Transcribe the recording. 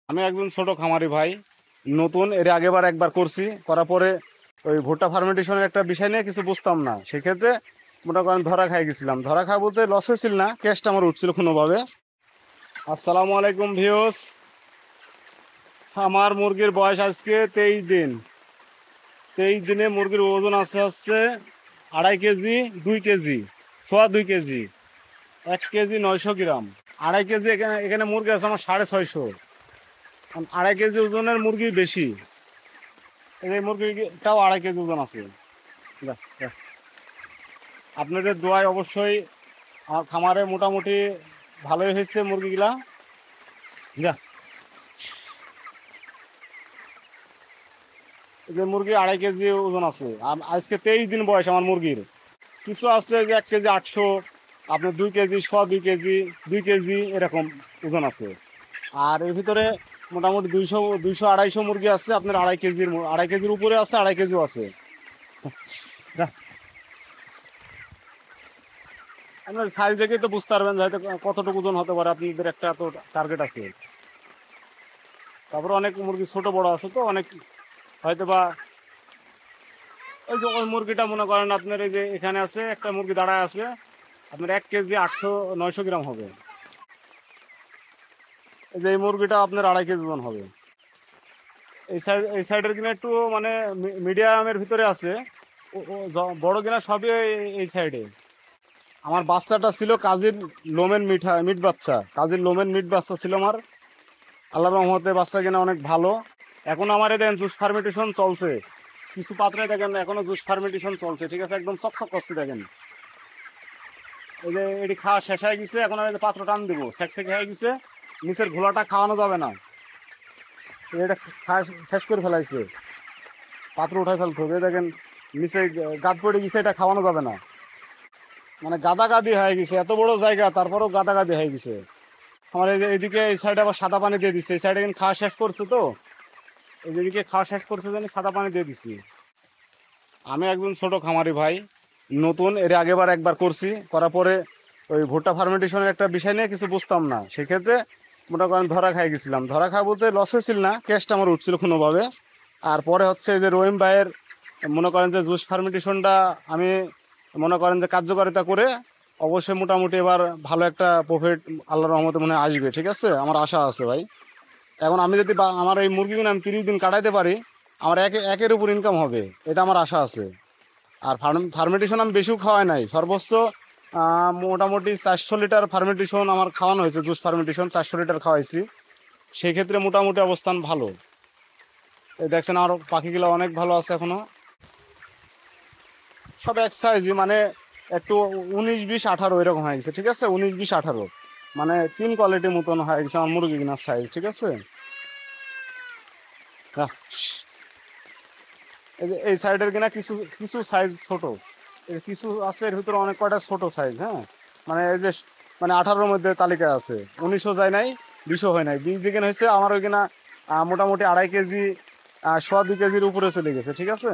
আমি একজন ছোট খামারি ভাই, নতুন। এর আগেবার একবার করছি, করার পরে ওই ভুট্টা ফার্মেন্টেশনের একটা বিষয় নিয়ে কিছু বুঝতাম না, সেক্ষেত্রে মনে করেন ধরা খাই গেছিলাম। ধরা খাওয়া বলতে লস হয়েছিল না, ক্যাশটা আমার উঠছিল কোনোভাবে। আসসালামু আলাইকুম ভিউস। আমার মুরগির বয়স আজকে 23 দিন। 23 দিনে মুরগির ওজন আছে হচ্ছে 2.5 কেজি, 2 কেজি, 2.5 কেজি, 1 কেজি 900 গ্রাম। 2.5 কেজি, এখানে এখানে মুরগি আছে আমার 650। 2.5 কেজি ওজনের মুরগি বেশি। এই মুরগিটাও 2.5 কেজি ওজন আছে। যাক, যাক। আপনাদের দোয়ায় অবশ্যই আমার খামারে মোটামুটি ভালোই হয়েছে মুরগিগুলা। যা, এই যে মুরগি 2.5 কেজি ওজন আছে। আর আজকে 23 দিন বয়স আমার মুরগির। কিছু আছে যে 1 কেজি 800, আপনার 2 কেজি, 2.5 কেজি, 2 কেজি এরকম ওজন আছে। আর এর ভিতরে মোটামুটি 200 200 250 মুরগি আছে আপনার 2.5 কেজির, 2.5 কেজির উপরে আছে, 2.5 কেজিও আছে। যা, আপনার সাইজ দেখেই তো বুঝতে পারবেন যে হয়তো কতটুকু ওজন হতে পারে, আপনাদের একটা তো টার্গেট আছে। তারপরে অনেক মুরগি ছোট বড় আছে, তো অনেক হয়তো বা ওই যে ওই মুরগিটা মনে করেন আপনার এই যে এখানে আছে একটা মুরগি দাঁড়ায় আছে, আপনার 1 কেজি 800 900 গ্রাম হবে। এই যে এই মুরগিটা আপনার 2.5 কেজি ওজন হবে। এই সাইডের কিনা একটু মানে মিডিয়ামের ভিতরে আছে। বড় কিনা সবই এই সাইডে। আমার বাচ্চাটা ছিল কাজীর লোমেন মিট বাচ্চা, কাজীর লোমেন মিট বাচ্চা ছিল আমার। আল্লাহর রহমতে বাচ্চা কিনা অনেক ভালো। এখন আমার এই দেখেন জুস ফার্মেন্টেশন চলছে, কিছু পাত্রে দেখেন এখনো জুস ফার্মেন্টেশন চলছে, ঠিক আছে, একদম চকচক করছে দেখেন। এই যে এটি খাওয়া শেষ হয়ে গেছে, এখন আমি পাত্র টান দেবো, সেকসেকে হয়ে গেছে। নিচের ঘোলাটা খাওয়ানো যাবে না, এটা খাওয়া শেষ করে ফেলাইছে। পাত্র উঠাই ফেলতে হবে, দেখেন নিচে গাদ পড়ে গেছে, এটা খাওয়ানো যাবে না। মানে গাদাগাদি হয়ে গেছে, এত বড় জায়গা তারপরেও গাদাগাদি হয়ে গেছে। আমার এই যে এইদিকে এই সাইডে আবার সাদা পানি দিয়ে দিচ্ছে, এই সাইডে কিন্তু খাওয়া শেষ করছে, তো এই যেদিকে খাওয়া শেষ করছে জানি সাদা পানি দিয়ে দিচ্ছি। আমি একজন ছোট খামারি ভাই, নতুন। এর আগেবার একবার করছি, করার পরে ওই ভুট্টা ফার্মেন্টেশনের একটা বিষয় নিয়ে কিছু বুঝতাম না, সেক্ষেত্রে মনে করেন ধরা খাই গেছিলাম। ধরা খাওয়া বলতে লস হয়েছিল না, ক্যাশটা আমার উঠছিল কোনোভাবে। আর পরে হচ্ছে যে রহিম ভাইয়ের মনে করেন যে জুস ফার্মেন্টেশনটা আমি মনে করেন যে কার্যকারিতা করে অবশ্যই মোটামুটি এবার ভালো একটা প্রফিট আল্লাহর রহমতে মনে হয় আসবে, ঠিক আছে, আমার আশা আছে ভাই। এখন আমি যদি আমার এই মুরগিগুলো আমি 30 দিন কাটাইতে পারি, আমার একের উপর ইনকাম হবে, এটা আমার আশা আছে। আর ফার্মেন্টেশন আমি বেশিও খাওয়াই নাই, সর্বোচ্চ মোটামুটি 400 লিটার ফার্মেন্টেশন আমার খাওয়ানো হয়েছে, জুস ফার্মেন্টেশন 400 লিটার খাওয়াইছি। সেই ক্ষেত্রে মোটামুটি অবস্থান ভালো। এই দেখছেন আমার পাখিগুলো অনেক ভালো আছে এখনো, সব এক সাইজই, মানে একটু 19 20 18 এরকম হয়ে গেছে, ঠিক আছে, 19 20 18 মানে 3 কোয়ালিটির মতন হয়ে গেছে আমার মুরগি কিনার সাইজ, ঠিক আছে। রাহ, এই যে এই সাইডের কিনা কিছু কিছু সাইজ ছোট, এই কিছু আছে এর ভিতরে অনেক কয়টা ছোট সাইজ, হ্যাঁ। মানে এই যে মানে 18-র মধ্যে তালিকা আছে, 19ও যায় নাই, 20ও হয় নাই, 20 যেখানে হয়েছে আমার ওইখানে মোটামুটি 2.5 কেজি, 2.25 কেজির উপরে চলে গেছে, ঠিক আছে।